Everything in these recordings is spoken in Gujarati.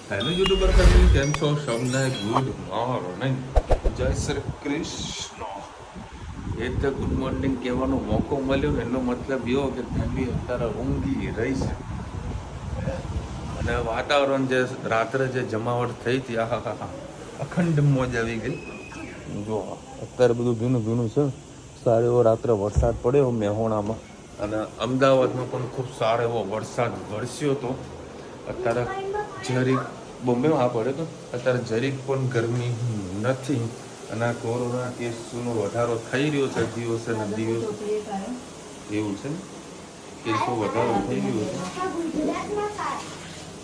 હેલો યુટ્યુબર ફેમિલી, કેમ છો? સૌને ગુડ મોર્નિંગ, જય શ્રી કૃષ્ણ. એ તો ગુડ મોર્નિંગ કહેવાનો મોકો મળ્યો ને એનો મતલબ એવો કે ફેમિલી અત્યારે ઊંઘી રહી છે અને વાતાવરણ જે રાત્રે જે જમાવટ થઈ હતી, આહા અખંડ મોજ આવી ગઈ. જો અત્યારે બધું ભીનું ભીનું છે. સારો એવો રાત્રે વરસાદ પડ્યો મેહોણામાં અને અમદાવાદમાં પણ ખૂબ સારો એવો વરસાદ વરસ્યો હતો. અત્યારે જરીક બોમ્બેમાં આ પડે તો અત્યારે જરીક પણ ગરમી નથી અને કોરોના કેસનો વધારો થઈ રહ્યો છે દિવસે ને દિવસ. એવું છે ને, કેસો વધારો થઈ રહ્યો છે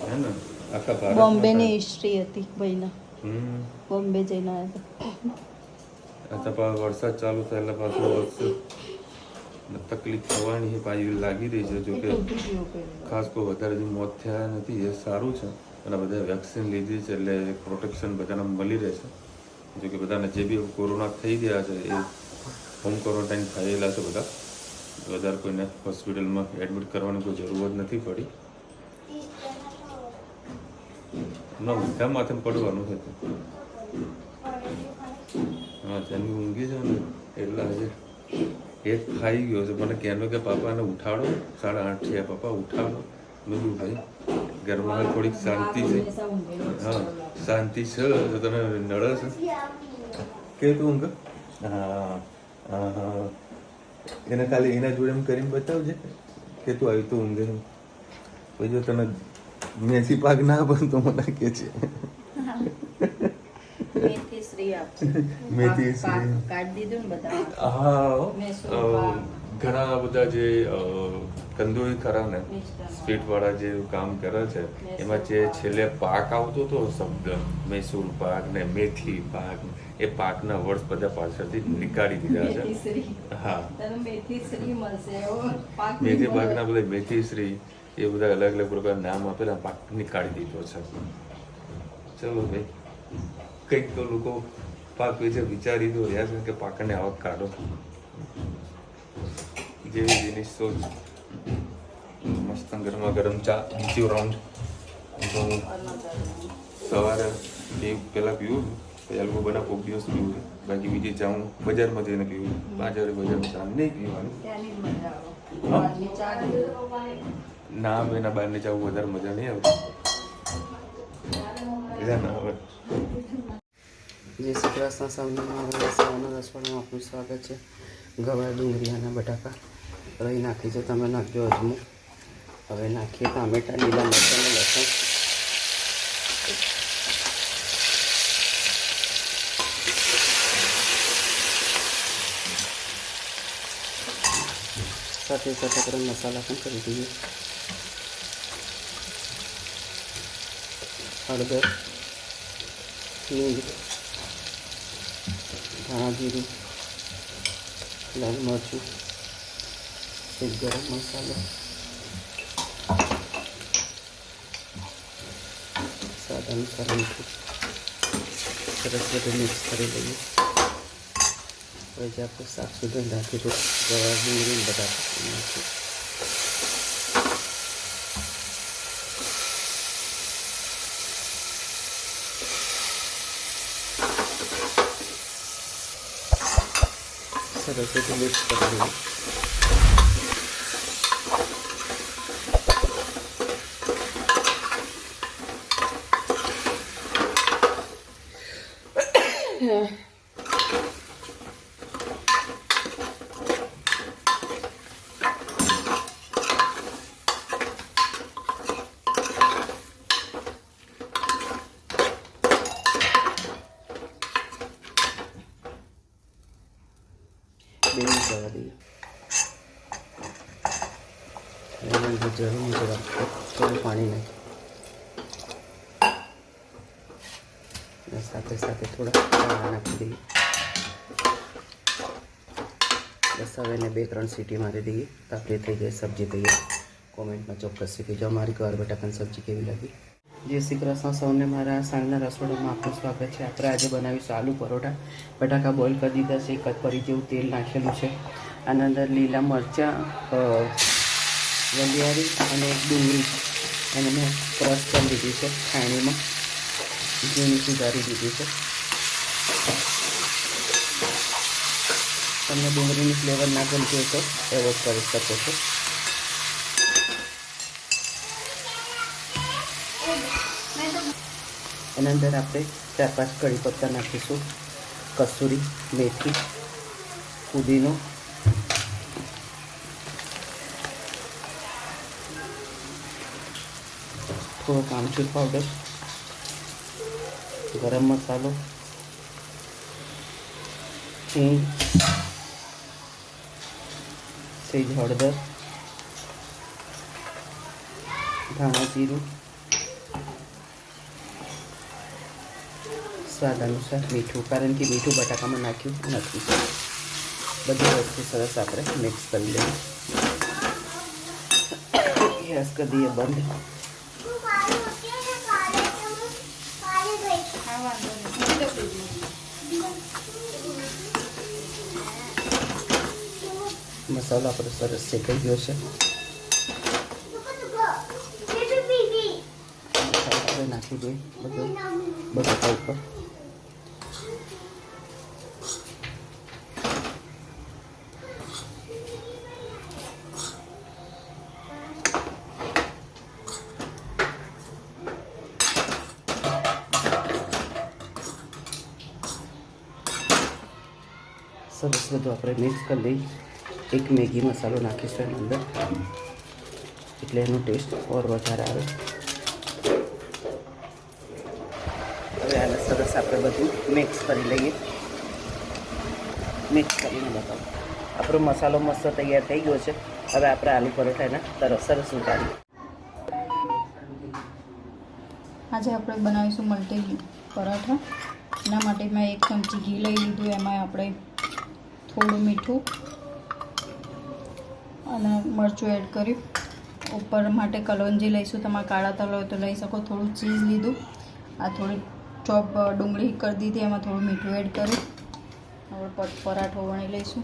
હે ને આખા ભારત. બોમ્બેની હિસ્ટ્રી હતી ભાઈના. બોમ્બે જઈને આવ્યા હતા. વરસાદ ચાલુ થાય એટલે પાછું વરસાદ તકલીફ થવાની પાછી લાગી રહી છે. જોકે ખાસ કોઈ વધારે મોત થયા નથી, એ સારું છે. અને બધા વેક્સિન લીધી છે એટલે પ્રોટેક્શન બધાને મળી રહેશે. જોકે બધાને જે બી કોરોના થઈ ગયા છે એ હોમ ક્વોરન્ટાઇન થયેલા છે. બધા વધારે કોઈને હોસ્પિટલમાં એડમિટ કરવાની કોઈ જરૂરત નથી પડી. ના ઊંધા માથે પડવાનું છે. હા તેની ઊંઘી છે ને એટલે આજે એક ખાઈ ગયો છે. મને કહેલો કે પાપાને ઉઠાડો, 8:30 થયા, પપ્પા ઉઠાડો. બધું ભાઈ ઘરમાં થોડીક શાંતિ છે. હા શાંતિ છે તો તને નડે છે કે તું ઊંઘ. હા હા એને ખાલી એના જોડે એમ કરીને બતાવજે કે તું આવી તો ઊંઘે. પછી જો તને મેથી પાક ના પણ તો મને કે છે મેથી શ્રી કાઢી દીધું ને બધા. હા ઘણા બધા જે કંદોઈ ખરા ને સ્પીડ વાળા જે કામ કરે છે એમાં જે છેલ્લે પાક આવતો હતો શબ્દ મૈસૂર પાક ને મેથી પાક, એ પાકના વર્ષ બધા પાછળથી નીકાળી દીધા છે. હા મેથી પાકના બધા મેથી શ્રી એ બધા અલગ અલગ પ્રકાર નામ આપેલા પાક નીકાળી દીધો છે. ચલો ભાઈ, કંઈક તો લોકો પાક વિશે વિચારી તો રહ્યા છે કે પાકને આવક કાઢો જેવી જેની સોચ. મસ્ત ગરમા ગરમ ચા બીજો રાઉન્ડ તો સવારે પહેલાં પીવું પછી આ લોકો બના કોઈક દિવસ પીવું છે. બાકી બીજી ચા હું બજારમાં જઈને પીવું. બજારમાં ચા નહીં પીવાનું. ના એના બહારની ચા વધારે મજા નહીં આવતી. ના આવે. જય શ્રી કૃષ્ણ. સૌને મારા સવારના રસોડામાં આપનું સ્વાગત છે. ગવાર, ડુંગળી અને બટાકા રહી નાખી છે, તમે નાખજો અજમો. હવે નાખીએ ટામેટા, લીલા મરચાં અને લસણ. સાથે સાથે આપણે મસાલા પણ કરી દઈએ. હળદર, હિંગ, ધાણા જીરું, લાલ મરચું, એક ગરમ મસાલો, સ્વાદ અનુસાર મીઠું. સરસ બધું મિક્સ કરી લઈએ. હવે જે આપણે શાક સુધીને રાખી દો ગવાર, ડુંગળી, બટાકા નાખીએ. સરસ બધું મિક્સ કરી દઈએ. બેન જવા દઈએ. એમાં જે જરૂર મુજબ થોડું પાણી નાખી સાથે સાથે થોડા ચણા નાખી દઈએ. બસ હવે એને 2-3 સીટી મારી દઈએ તો આપણી થઈ જાય સબ્જી તૈયાર. કોમેન્ટમાં ચોક્કસ કહેજો અમારી ગવાર બટાકાની સબ્જી કેવી લાગી. જય શ્રી કૃષ્ણ. સૌને મારા સાંજના રસોડામાં આપનું સ્વાગત છે. આપણે આજે બનાવીશું આલુ પરોઠા. બટાકા બોઇલ કરી દીધા છે, 1 કટપરી જેવું તેલ નાખેલું છે. આના અંદર લીલા મરચાં, વલિયારી અને ડુંગળી અને મેં ક્રશ કરી લીધી છે ખાણીમાં, ઝીણી સુધારી દીધી છે. તમને ડુંગળીની ફ્લેવર ના ગમતી હોય તો એવોઇડ કરી શકો છો. એના અંદર આપણે 4-5 કઢી પત્તા નાખીશું, કસૂરી મેથી, પુદીનો, થોડો આમચૂર પાવડર, ગરમ મસાલો, હિંગ, સેજ હળદર, ધાણા જીરું, સ્વાદ અનુસાર મીઠું, કારણ કે મીઠું બટાકામાં નાખ્યું નથી. બધી વસ્તુ સરસ આપણે મિક્સ કરી લઈએ. ગેસ કરી દઈએ બંધ. મસાલો આપણો સરસ શેકાઈ ગયો છે. આપણે નાખી દઈએ બધું બટાકા ઉપર. સરસ બધું આપણે મિક્સ કરી લઈએ. એક મેગી મસાલો નાખીશું એની અંદર, એટલે એનો ટેસ્ટ ઓર વધારે આવે. હવે આને સરસ આપણે બધું મિક્સ કરી લઈએ. મિક્સ કરીને બતાવો. આપણો મસાલો મસ્ત તૈયાર થઈ ગયો છે. હવે આપણે આલુ પરોઠા એના તરફ સરસ ઉતારીએ. આજે આપણે બનાવીશું મલ્ટી પરાઠા. એના માટે મેં 1 ચમચી ઘી લઈ લીધું. એમાં આપણે થોડું મીઠું અને મરચું એડ કર્યું. ઉપર માટે કલોંજી લઈશું. તમારે કાળા તલ હોય તો લઈ શકો. થોડું ચીઝ લીધું. આ થોડી ચોપ ડુંગળી કરી દીધી. એમાં થોડું મીઠું એડ કર્યું. હવે પરાઠો વણી લઈશું.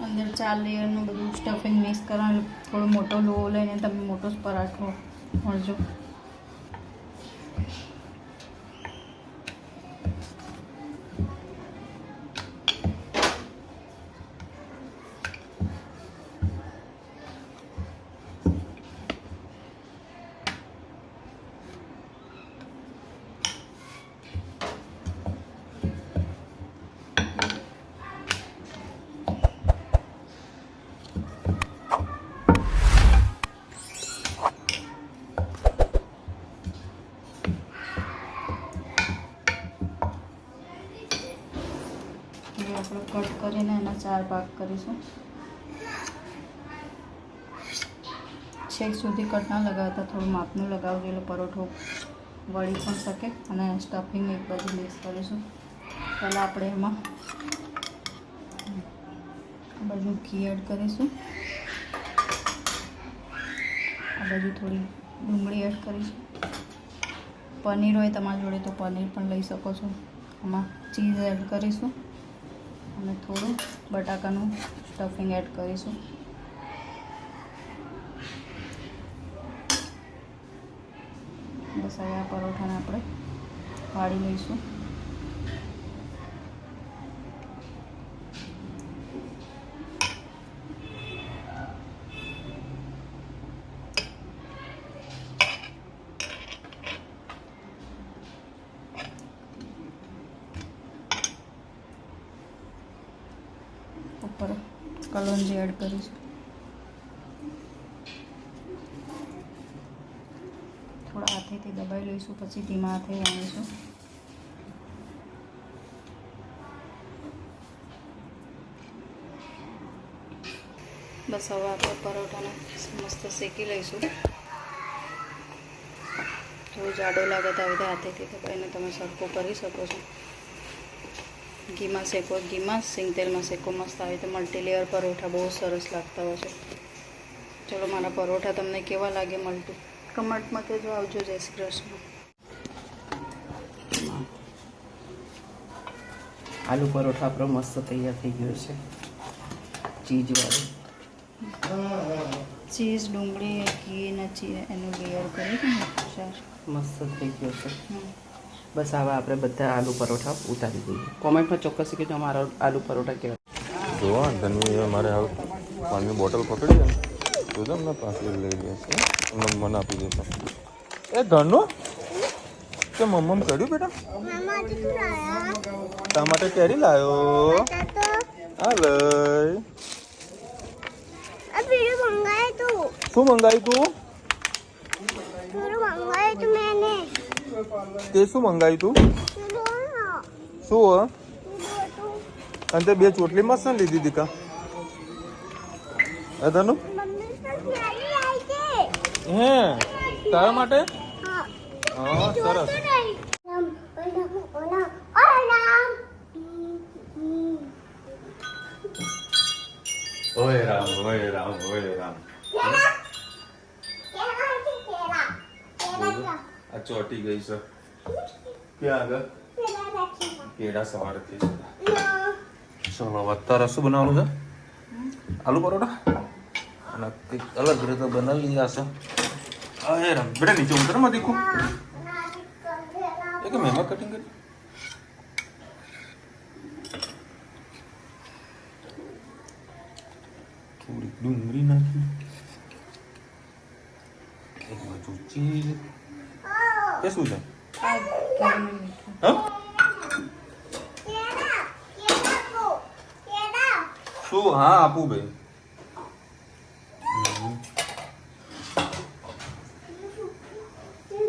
અંદર 4 લેયરનું બધું સ્ટફિંગ મિક્સ કરવાનું. થોડો મોટો લોહો લઈને તમે મોટો પરાઠો વણજો. આપણે કટ કરીને એના 4 ભાગ કરીશું. છેક સુધી કટ ના લગાવતા, થોડું માપનું લગાવજો એટલે પરોઠો વળી પણ શકે. અને સ્ટફિંગ એક બાજુ મિક્સ કરીશું. પહેલાં આપણે એમાં આ બાજુ ઘી એડ કરીશું. આ બાજુ થોડી ડુંગળી એડ કરીશું. પનીર હોય તમારી જોડે તો પનીર પણ લઈ શકો છો. આમાં ચીઝ એડ કરીશું અને થોડું બટાકાનું સ્ટફિંગ એડ કરીશું. બસ હવે આ પરોઠાને આપણે વાળી લઈશું. ઉપર કલોંજી એડ કરીશું. થોડા હાથેથી દબાઈ લઈશું, પછી ધીમા હાથે વાળીશું. બસ હવે આપણે પરોઠાને મસ્ત શેકી લઈશું. થોડું જાડો લાગે તો આવી રીતે હાથેથી દબાઈને તમે સરખું કરી શકો છો. ઘીમાં શેકો, ઘીમાં સિંગ તેલમાં શેકો, મસ્ત આવી રીતે મલ્ટીલેયર પરોઠા બહુ સરસ લાગતા હોય છે. ચલો મારા પરોઠા તમને કેવા લાગે મલ્ટી કમેન્ટમાં કહેજો. આવજો, જય શ્રી કૃષ્ણ. આલુ પરોઠા આપણો મસ્ત તૈયાર થઈ ગયો છે, ચીઝવાળું. ચીઝ, ડુંગળી, ઘી ને એનું લેયર કરી મસ્ત થઈ ગયો છે. બસ આવા આપણે બધા આલુ પરોઠા ઉતારી દઈએ. કોમેન્ટમાં ચોક્કસ કહેજો અમારા આલુ પરોઠા કેવા. જો ધનવી મારે હવે પાણીની બોટલ પકડી ને તો તમને પાછી લઈ જશે, મને આપી દેશે. એ ધનુ કે મમ્મ ચડ્યું બેટા? તા માટે કેરી લાયો. હાલ શું મંગાવ્યું તું? તે શું મંગાવ્યું તું? શું અને તે બે ચોટલી મસ્ત લીધી હતી કા? ધનુ હે તારા માટે? હા સરસ. ઓય રામ ઓય રામ ઓય રામ. આ ચોટી ગઈ છે ક્યાં આગળ? કેળા સવારથી. ચલો અત્યારે શું બનાવવાનું છે? આલુ પરોઠા અને કંઈક અલગ રીતે બનાવી લીધા છે. અરે રામ બેટા નીચે ઉતર માં દેખું એક મહેમા કટિંગ કરી. થોડી ડુંગળી નાખી, એક બાજુ ચીઝ. એ શું છે? હા શું? હા આપું ભાઈ.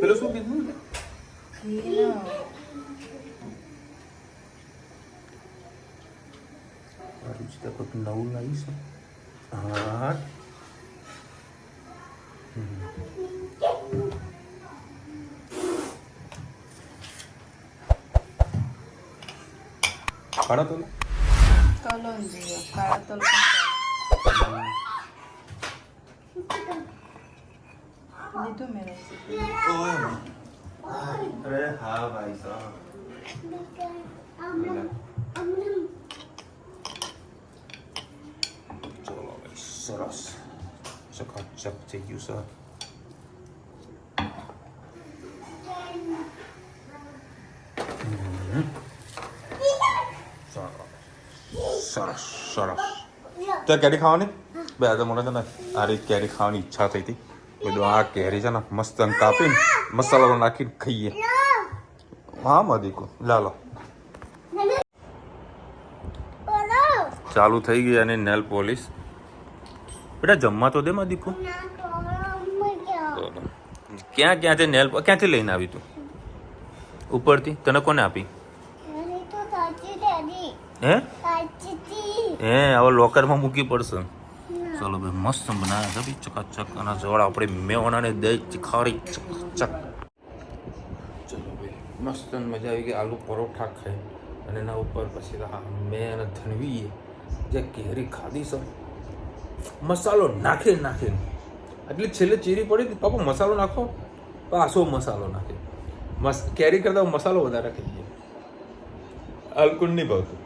પેલું શું કીધું? કંઈક નવું લાવીશ. હા કાળા તલ કલોંજી, કાળા તલ લીધું મેં રેસીપી. અરે હા ભાઈ સાહેબ. ચલો ભાઈ સરસ ચકાચક થઈ ગયું સર. સરસ સરસ. ત્યાં કેરી ખાવાની બે આજે મને છે ને આ રીત કેરી ખાવાની ઈચ્છા થઈ હતી. બધું આ કેરી છે ને મસ્ત કાપીને મસાલો નાખીને ખાઈએ. હા મદીકો લાલો ચાલુ થઈ ગઈ અને નેલ પોલિશ. બેટા જમવા તો દે મદીકો. ક્યાં ક્યાંથી નેલ ક્યાંથી લઈને આવી તું? ઉપરથી તને કોને આપી? હે હે હવે લોકરમાં મૂકી પડશે. ચલો ભાઈ મસ્ત બનાવ્યા છે ભાઈ ચકાચક. અને જોડ આપણે મેવાનાને દહીં ચીખારી ચકાચક. ચલો ભાઈ મસ્ત મજા આવી ગઈ. આલુ પરોઠા ખાઈ અને એના ઉપર પછી મેં અને ધનવીએ જે કેરી ખાધી છે મસાલો નાખીને એટલી છેલ્લે ચીરી પડી હતી. પાપા મસાલો નાખો, પાછો મસાલો નાખે. કેરી કરતા મસાલો વધારે ખાઈ ગયો. અલ્કુન નહીં ભાવતું.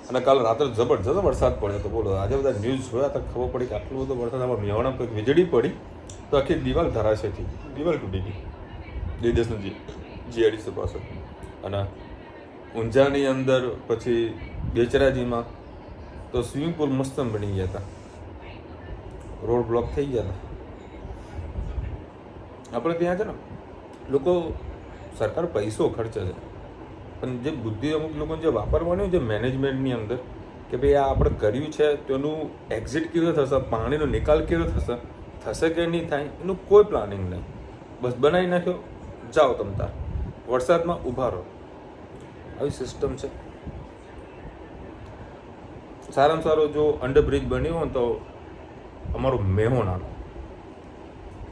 અને કાલે રાત્રે જબરજસ્ત વરસાદ પડ્યો તો બોલો. આજે બધા ન્યૂઝ જોયા તો ખબર પડી કે આટલો બધો વરસાદ આમાં મેવાણા કંઈક વીજળી પડી તો આખી દિવાલ ધરાશે થઈ. દિવાલ તૂટી ગઈ દેદેશનું જીઆઈડીસી પાસે. અને ઊંઝાની અંદર પછી બેચરાજીમાં તો સ્વિમિંગ પુલ મસ્ત બની ગયા હતા. રોડ બ્લોક થઈ ગયા હતા. આપણે ત્યાં છે ને લોકો સરકાર પૈસો ખર્ચે છે પણ જે બુદ્ધિ અમુક લોકોને જે વાપરવાની જે મેનેજમેન્ટની અંદર કે ભાઈ આ આપણે કર્યું છે તેનું એક્ઝિટ કેવો થશે, પાણીનો નિકાલ કેવો થશે કે નહીં થાય એનું કોઈ પ્લાનિંગ નહીં. બસ બનાવી નાખ્યો, જાઓ તમ તાર વરસાદમાં ઊભા રહો. આવી સિસ્ટમ છે. સારામાં સારો જો અંડરબ્રિજ બન્યો હોય તો અમારો મેહોણાનો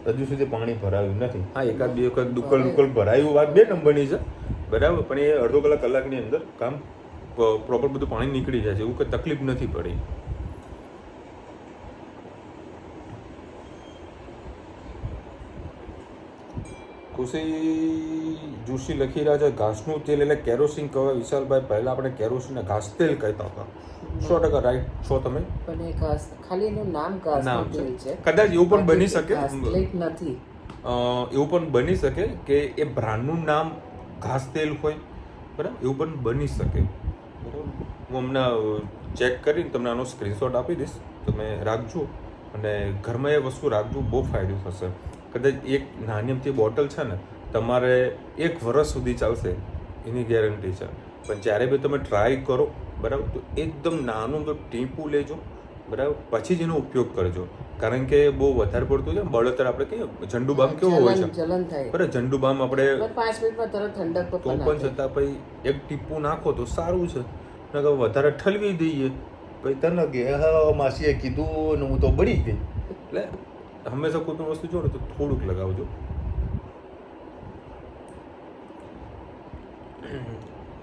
હજુ સુધી પાણી ભરાયું નથી. હા એકાદ બે વખત દુકલ ભરાયું વાત બે નંબરની છે. બરાબર, પણ એ અડધો કલાકની અંદર કામ પ્રોપર બધું પાણી નીકળી જાય છે, એવું કંઈ તકલીફ નથી પડી. ખુશી જોશી લખી રહ્યા છે ઘાસનું તેલ એટલે કેરોસીન કહેવાય. વિશાલભાઈ, પહેલા આપણે કેરોસીન ઘાસ તેલ કહેતા હતા. 100% રાઈટ છો તમે. પણ એ ઘાસ ખાલી એનું નામ ઘાસનું તેલ છે. કદાચ એવું પણ બની શકે, ઘાસલેટ નથી. એવું પણ બની શકે કે એ બ્રાન્ડનું નામ ઘાસ તેલ હોય, બરાબર, એવું પણ બની શકે. બરાબર, હું હમણાં ચેક કરીને તમને આનો સ્ક્રીનશોટ આપી દઈશ, તમે રાખજો અને ઘરમાં એ વસ્તુ રાખજો, બહુ ફાયદો થશે. કદાચ એક નાની અમથી બોટલ છે ને, તમારે 1 વર્ષ સુધી ચાલશે એની ગેરંટી છે. પણ જ્યારે બી તમે ટ્રાય કરો, બરાબર, તો એકદમ નાનું તો ટીપું લેજો, બરાબર, પછી જ એનો ઉપયોગ કરજો. કારણ કે બહુ વધારે પડતું છે બળતર, આપણે કહીએ ઝંડુ બામ કેવો હોય છે, જલન થાય, બરાબર, ઝંડુ બામ આપણે 5 મિનિટમાં તરત ઠંડક તો પણ છતાં પછી 1 ટીપું નાખો તો સારું છે. નકર વધારે ઠલવી દઈએ પછી તને કે હા માસીએ કીધું ને હું તો બળી ગઈ. એટલે હંમેશા કોઈ પણ વસ્તુ જો ને તો થોડુંક લગાવજો.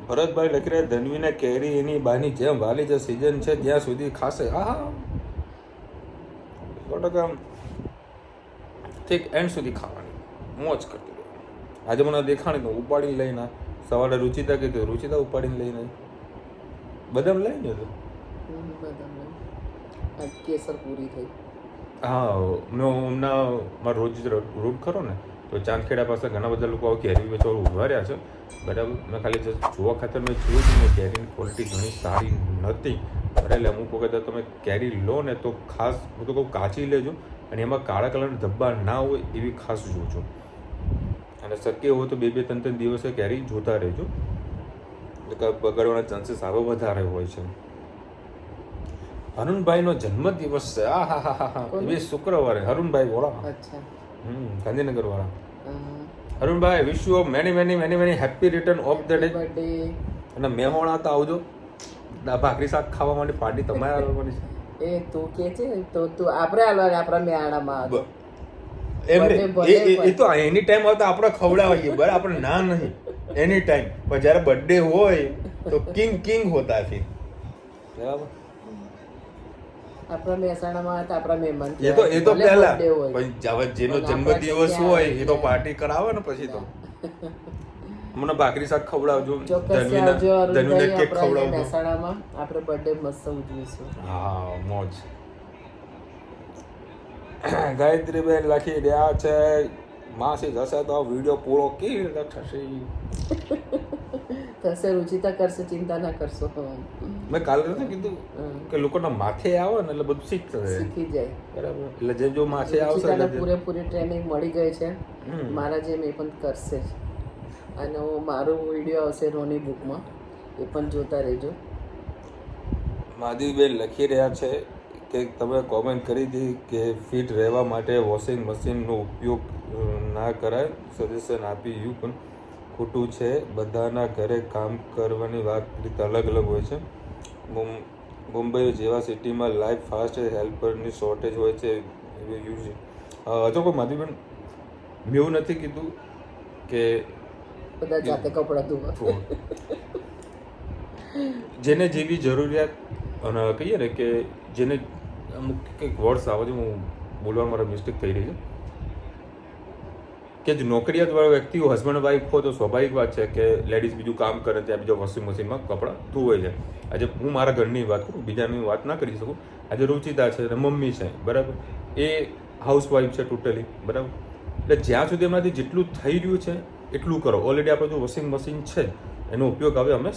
ભરતભાઈ લખી રહ્યા ધનવીને કેરી એની બાની જેમ વાલી જે સિઝન છે ત્યાં સુધી ખાશે. હા, 100% ઠીક, એન્ડ સુધી ખાવાની મોજ કરતી રહે. આજે મને દેખાણી તો ઉપાડીને લઈને, સવારે રુચિતા કીધું, રુચિતા ઉપાડીને લઈને બદામ લઈને તો કેસર પૂરી થઈ. હા, મેં હમણાં મારો રોજ રૂટ ખરો ને, તો ચાંદખેડા પાસે ઘણા બધા લોકો કેરી વેચવા ઉભા રહ્યા છે, બરાબર. મેં ખાલી જોવા ખાતર મેં જોયું હતું ને કેરીની ક્વોલિટી ઘણી સારી નહોતી, બરાબર. એટલે અમુક વખત તમે કેરી લો ને તો ખાસ હું તો કહું કાચી લેજો, અને એમાં કાળા કલરના ધબ્બા ના હોય એવી ખાસ જોજો, અને શક્ય હોય તો 2-3 દિવસે કેરી જોતા રહેજો, એટલે બગડવાના ચાન્સીસ આવે વધારે હોય છે. હરુણભાઈનો જન્મદિવસ છે. આ હા હા હા હા, એ શુક્રવારે. હરુણભાઈ વોળા, અચ્છા, ગાંધીનગર વાળા. Harunbhai, wish you many many many many happy return of the day. અને મેહોણા તો આવજો, ભાખરી શાક ખાવા માટે પાર્ટી તમારે આવવાની છે. એ તું કે છે તો તું આપણે હાલવાની, આપણા મેહાણામાં એ તો એની ટાઈમ આવતા આપણે ખવડાવીએ, બરાબર, આપણે ના નહીં એની ટાઈમ. પણ જ્યારે બર્થડે હોય તો કિંગ હોતા છે, બરાબર. આપણા મહેસાણામાં હતા આપણા મહેમાન, એ તો પહેલા, જેનો જન્મદિવસ હોય એ તો પાર્ટી કરાવે ને પછી તો. મને ભાખરી શાક ખવડાવજો, ધનવીને કેક ખવડાવજો. મહેસાણામાં આપણે બર્થડે મસ્ત ઉજવીશું. હા, મોજ. ગાયત્રીબેન લખી રહ્યા છે માસી જશે તો વિડીયો પૂરો કેવી રીતે થશે? થશે, રુચિતા કરશે, ચિંતા ના કરશો. મેં કાલે નથી કીધું કે લોકોના માથે આવે ને એટલે બધું શીખી જાય, બરાબર. એટલે જો માથે આવશે પૂરેપૂરી ટ્રેનિંગ મળી ગઈ છે. મારા જેમ એ પણ કરશે જ. અને મારો વિડીયો આવશે રોની બુકમાં, એ પણ જોતા રહેજો. માધવીબેન લખી રહ્યા છે કે તમે કોમેન્ટ કરી હતી કે ફિટ રહેવા માટે વોશિંગ મશીનનો ઉપયોગ ના કરાય, સજેશન આપ્યું, પણ ખોટું છે. બધાના ઘરે કામ કરવાની વાત રીતે અલગ અલગ હોય છે. મુંબઈ જેવા સિટીમાં લાઈફ ફાસ્ટ હેલ્પરની શોર્ટેજ હોય છે. હજુ કોઈ માધવીબેન મેં એવું નથી કીધું કે બધા જાતે કપડાં ધોવા, જેને જેવી જરૂરિયાત, અને કહીએ ને કે જેને અમુક કંઈક વર્ડ્સ આવે છે, હું બોલવામાં મારા મિસ્ટેક થઈ રહી છે, કે જે નોકરિયાત વાળા વ્યક્તિઓ હસબન્ડ વાઈફ હોય તો સ્વાભાવિક વાત છે કે લેડીઝ બીજું કામ કરે ત્યાં બીજા વોશિંગ મશીનમાં કપડાં ધોવાઈ જાય. આજે હું મારા ઘરની વાત કરું, બીજાની વાત ના કરી શકું. આજે રુચિતા છે અને મમ્મી છે, બરાબર, એ હાઉસવાઈફ છે ટોટલી, બરાબર. એટલે જ્યાં સુધી એમાંથી જેટલું થઈ રહ્યું છે એટલું કરો. ઓલરેડી આપણે જો વોશિંગ મશીન છે એનો ઉપયોગ હવે અમે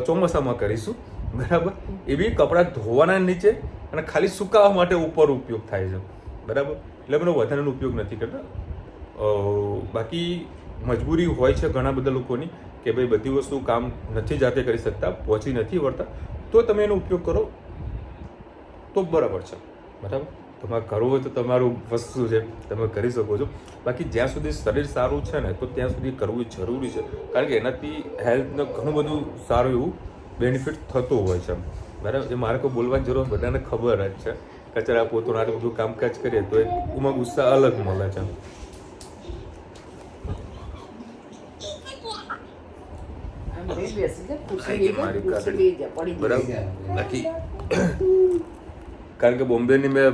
ચોમાસામાં કરીશું, બરાબર. એ બી કપડાં ધોવાના નીચે અને ખાલી સુકાવવા માટે ઉપર ઉપયોગ થાય છે, બરાબર. એટલે મને વધારાનો ઉપયોગ નથી કરતા. બાકી મજબૂરી હોય છે ઘણા બધા લોકોની કે ભાઈ બધી વસ્તુ કામ નથી જાતે કરી શકતા, પહોંચી નથી વળતા, તો તમે એનો ઉપયોગ કરો તો બરાબર છે, બરાબર. તમારે કરવું હોય તો તમારું વસ્તુ છે, તમે કરી શકો છો. બાકી જ્યાં સુધી શરીર સારું છે ને તો ત્યાં સુધી કરવું જરૂરી છે, કારણ કે એનાથી હેલ્થને ઘણું બધું સારું એવું બેનિફિટ થતું હોય છે, બરાબર. એ મારે કોઈ બોલવાની જરૂર બધાને ખબર જ છે. કચરા પોતું આટલું બધું કામકાજ કરીએ તો એક ઉમંગ ઉત્સાહ અલગ મળે છે. ખાઈ ગઈ મારી કાકડી, બરાબર. બાકી કારણ કે બોમ્બેની મેં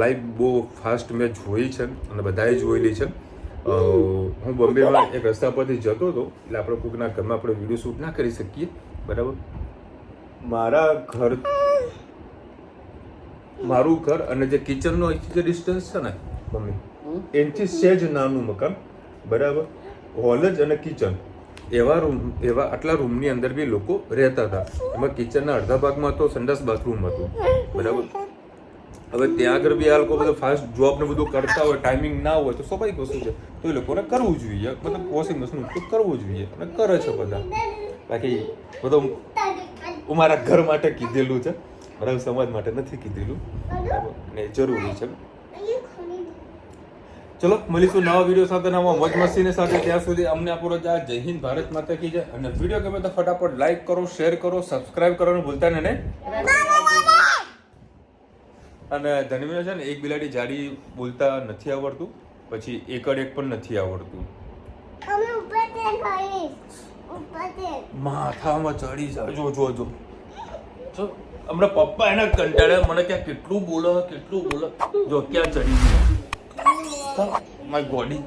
લાઈવ બહુ ફાસ્ટ મેં જોઈ છે અને બધાએ જોયેલી છે. હું બોમ્બેમાં એક રસ્તા પરથી જતો હતો, એટલે આપણે કોઈકના ઘરમાં આપણે વિડીયો શૂટ ના કરી શકીએ, બરાબર. મારું ઘર અને જે કિચનનો જે ડિસ્ટન્સ છે ને મમ્મી, એનાથી સહેજ નાનું મકાન, બરાબર. હોલ જ અને કિચન એવા આટલા રૂમની અંદર બી લોકો રહેતા હતા. એમાં કિચનના અડધા ભાગમાં તો સંડાસ બાથરૂમ હતું, બરાબર. હવે ત્યાં આગળ બી આ લોકો બધું ફાસ્ટ જોબ ને બધું કરતા હોય, ટાઈમિંગ ના હોય તો સ્વાભાવિક વસ્તુ છે, તો એ લોકોને કરવું જોઈએ, મતલબ વોશિંગ મશીન ઉપયોગ કરવો જોઈએ અને કરે છે બધા. બાકી બધું હું મારા ઘર માટે કીધેલું છે, બરાબર, સમાજ માટે નથી કીધેલું, બરાબર, ને જરૂરી છે. ચલો મળીશું નવા વિડીયો સાથે, નવા મોજ મસ્તીની સાથે. ત્યાં સુધી અમને આપો જય હિન્દ, ભારત માતા કી જય. અને વિડીયો ગમે તો ફટાફટ લાઈક કરો, શેર કરો, સબસ્ક્રાઇબ કરવાનું ભૂલતા નહીં. અને ધનવીને છે ને એક બિલાડી જાડી બોલતા નથી આવડતું, પછી એકડ એક પણ નથી આવડતું. માથામાં ચડી જાય, જો હમણાં પપ્પા એના કંટાળે મને ક્યાં કેટલું બોલો જો ક્યાં ચડી ગયું માય ગોડી.